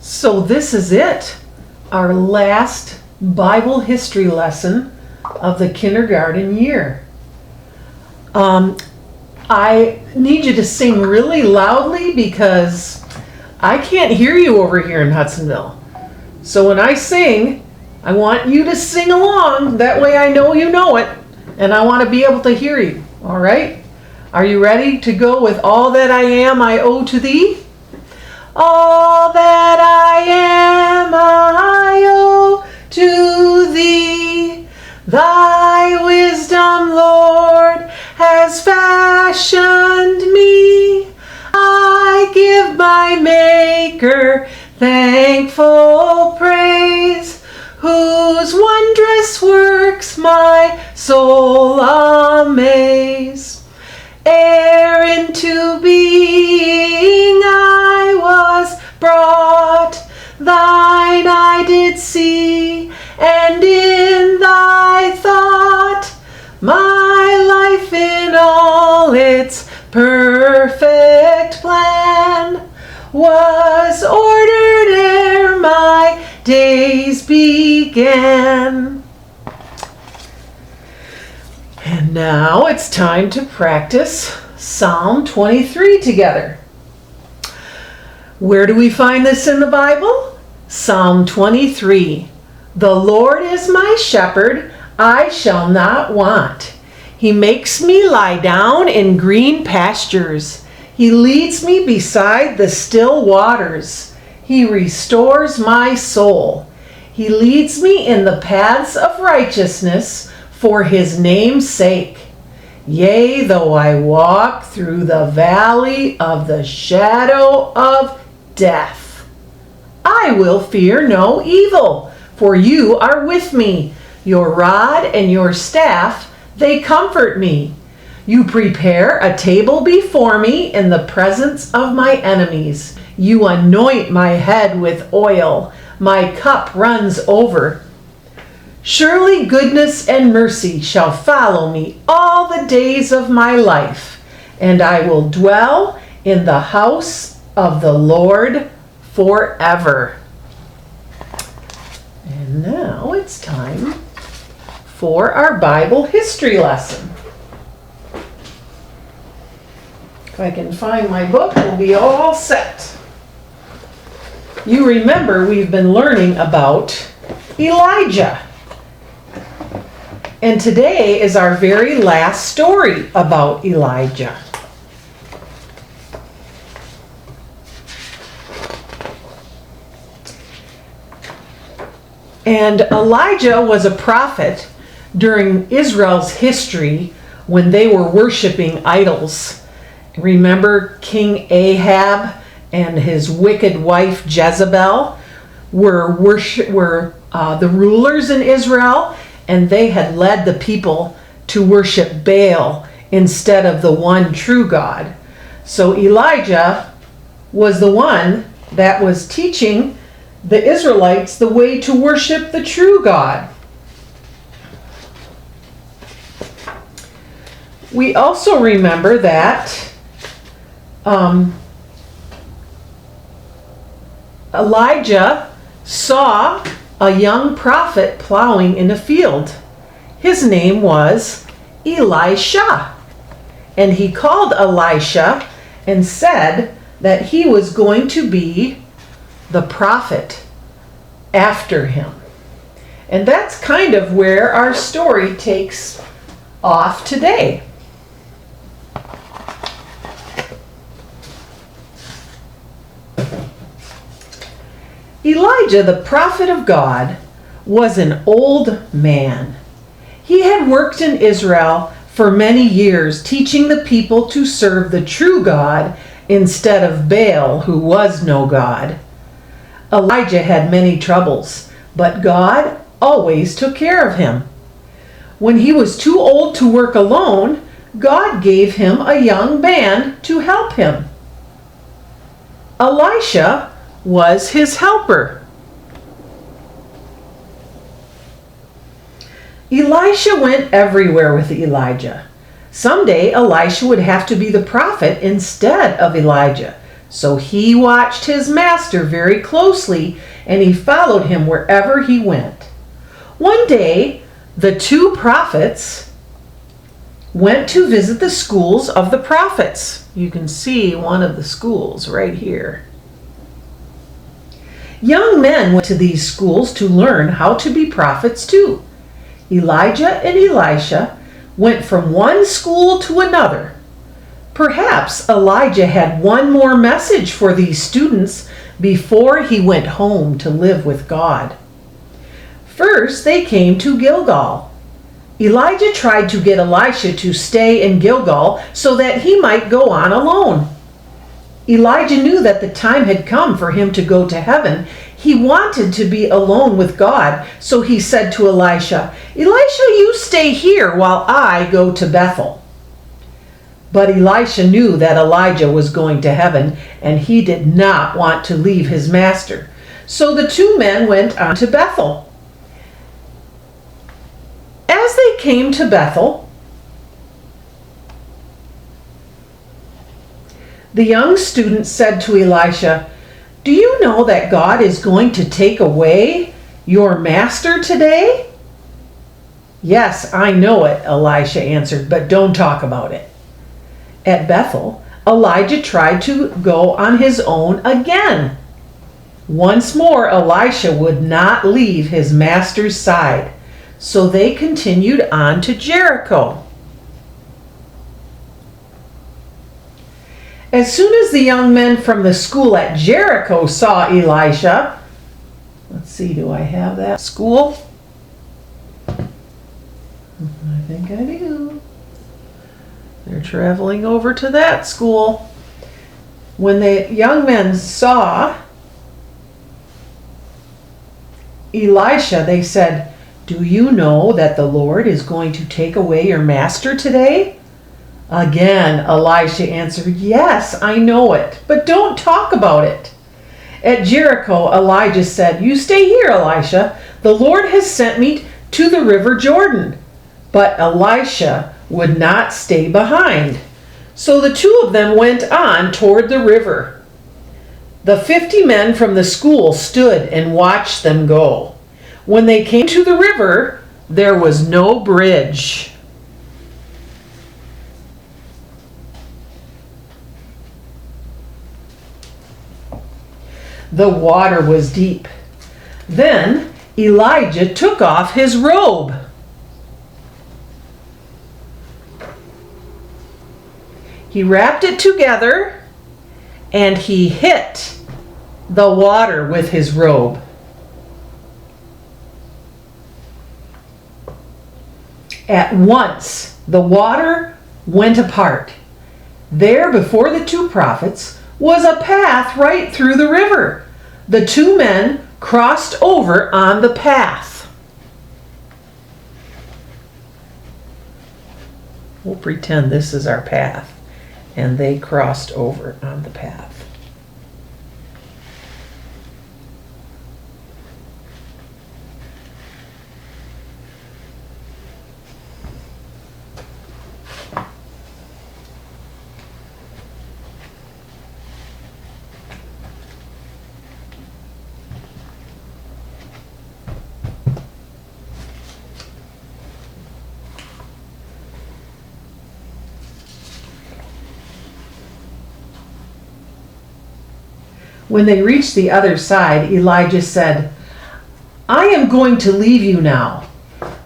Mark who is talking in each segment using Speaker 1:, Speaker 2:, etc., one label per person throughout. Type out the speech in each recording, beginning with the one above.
Speaker 1: So this is it, our last Bible history lesson of the kindergarten year. I need you to sing really loudly because I can't hear you over here in Hudsonville. So when I sing, I want you to sing along. That way I know you know it, and I want to be able to hear you. All right? Are you ready to go with all that I am, I owe to thee? All that I am, I owe to thee. Thy wisdom, Lord, has fashioned me. I give my Maker thankful praise, whose wondrous works my soul amaze. Ere into being I was brought, thine eye did see, and in thy thought my life in all its perfect plan was ordered ere my days began. And now it's time to practice Psalm 23 together. Where do we find this in the Bible? Psalm 23. The Lord is my shepherd, I shall not want. He makes me lie down in green pastures. He leads me beside the still waters. He restores my soul. He leads me in the paths of righteousness for his name's sake. Yea, though I walk through the valley of the shadow of death, I will fear no evil, for you are with me. Your rod and your staff, they comfort me. You prepare a table before me in the presence of my enemies. You anoint my head with oil. My cup runs over. Surely goodness and mercy shall follow me all the days of my life, and I will dwell in the house of the Lord forever. And now it's time for our Bible history lesson. If I can find my book, we'll be all set. You remember we've been learning about Elijah. And today is our very last story about Elijah. And Elijah was a prophet during Israel's history when they were worshiping idols. Remember King Ahab and his wicked wife Jezebel were the rulers in Israel, and they had led the people to worship Baal instead of the one true God. So Elijah was the one that was teaching the Israelites the way to worship the true God. We also remember that Elijah saw a young prophet plowing in a field. His name was Elisha. And he called Elisha and said that he was going to be the prophet after him. And that's kind of where our story takes off today. Elijah, the prophet of God, was an old man. He had worked in Israel for many years, teaching the people to serve the true God instead of Baal, who was no God. Elijah had many troubles, but God always took care of him. When he was too old to work alone, God gave him a young man to help him. Elisha was his helper. Elisha went everywhere with Elijah. Someday Elisha would have to be the prophet instead of Elijah, So he watched his master very closely, and he followed him wherever he went. One day, the two prophets went to visit the schools of the prophets. You can see one of the schools right here. Young men went to these schools to learn how to be prophets too. Elijah and Elisha went from one school to another. Perhaps Elijah had one more message for these students before he went home to live with God. First, they came to Gilgal. Elijah tried to get Elisha to stay in Gilgal so that he might go on alone. Elijah knew that the time had come for him to go to heaven. He wanted to be alone with God, so he said to Elisha, "Elisha, you stay here while I go to Bethel." But Elisha knew that Elijah was going to heaven, and he did not want to leave his master. So the two men went on to Bethel. As they came to Bethel, the young student said to Elisha, "Do you know that God is going to take away your master today?" "Yes, I know it," Elisha answered, "but don't talk about it." At Bethel, Elijah tried to go on his own again. Once more, Elisha would not leave his master's side, so they continued on to Jericho. As soon as the young men from the school at Jericho saw Elisha, let's see, do I have that school? I think I do. They're traveling over to that school. When the young men saw Elisha, they said, "Do you know that the Lord is going to take away your master today?" Again, Elisha answered, "Yes, I know it, but don't talk about it." At Jericho, Elijah said, "You stay here, Elisha. The Lord has sent me to the river Jordan." But Elisha would not stay behind. So the two of them went on toward the river. The 50 men from the school stood and watched them go. When they came to the river, there was no bridge. The water was deep. Then Elijah took off his robe. He wrapped it together and he hit the water with his robe. At once, the water went apart. There, before the two prophets, was a path right through the river. The two men crossed over on the path. We'll pretend this is our path, and they crossed over on the path. When they reached the other side, Elijah said, "I am going to leave you now.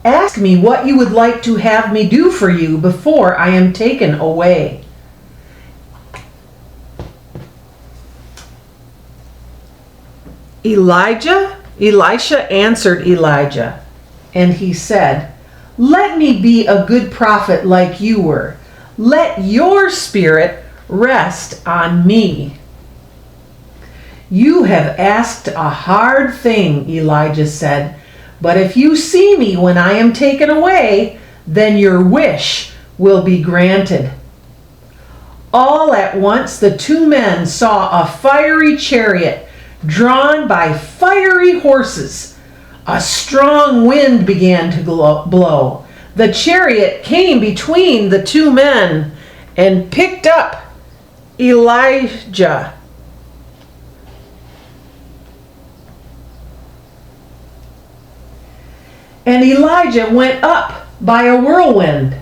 Speaker 1: Ask me what you would like to have me do for you before I am taken away." Elisha answered Elijah, and he said, "Let me be a good prophet like you were. Let your spirit rest on me." "You have asked a hard thing," Elijah said, "but if you see me when I am taken away, then your wish will be granted." All at once the two men saw a fiery chariot drawn by fiery horses. A strong wind began to blow. The chariot came between the two men and picked up Elijah and Elijah went up by a whirlwind.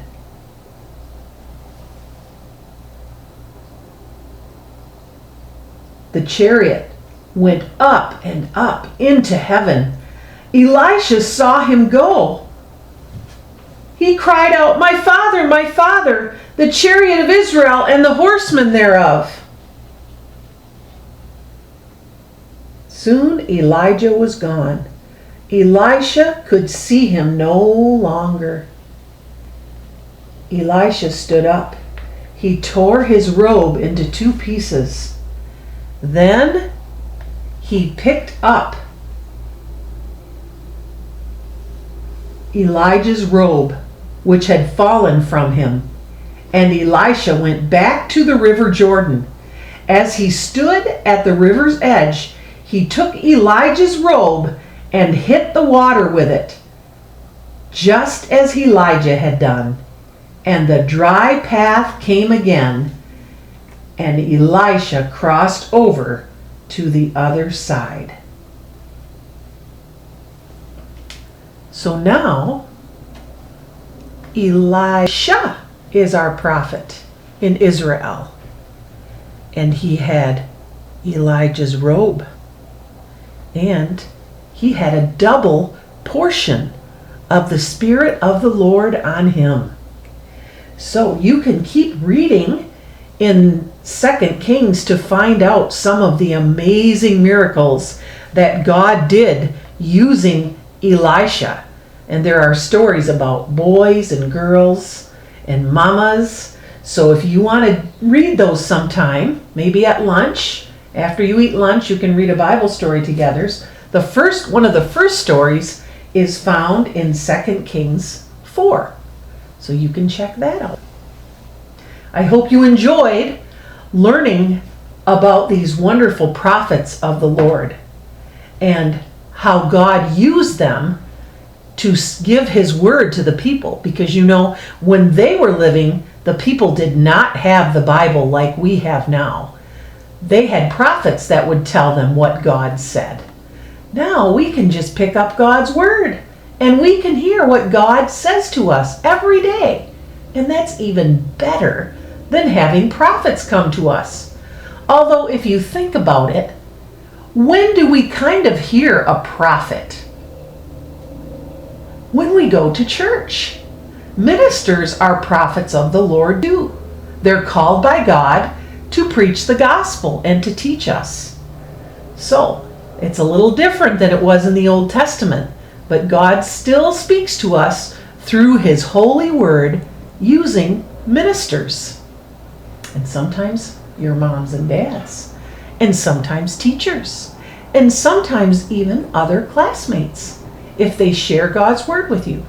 Speaker 1: The chariot went up and up into heaven. Elisha saw him go. He cried out, my father, the chariot of Israel and the horsemen thereof." Soon Elijah was gone. Elisha could see him no longer. Elisha stood up. He tore his robe into 2 pieces. Then he picked up Elijah's robe, which had fallen from him, and Elisha went back to the river Jordan. As he stood at the river's edge, he took Elijah's robe and hit the water with it, just as Elijah had done. And the dry path came again, and Elisha crossed over to the other side. So now, Elisha is our prophet in Israel. And he had Elijah's robe. And he had a double portion of the Spirit of the Lord on him. So you can keep reading in 2 Kings to find out some of the amazing miracles that God did using Elisha. And there are stories about boys and girls and mamas. So if you want to read those sometime, maybe at lunch, after you eat lunch, you can read a Bible story together. One of the first stories is found in 2 Kings 4. So you can check that out. I hope you enjoyed learning about these wonderful prophets of the Lord and how God used them to give his word to the people. Because when they were living, the people did not have the Bible like we have now. They had prophets that would tell them what God said. Now we can just pick up God's word and we can hear what God says to us every day. And that's even better than having prophets come to us. Although if you think about it, when do we kind of hear a prophet? When we go to church. Ministers are prophets of the Lord too. They're called by God to preach the gospel and to teach us. So, it's a little different than it was in the Old Testament, but God still speaks to us through his holy word using ministers. And sometimes your moms and dads, and sometimes teachers, and sometimes even other classmates, if they share God's word with you.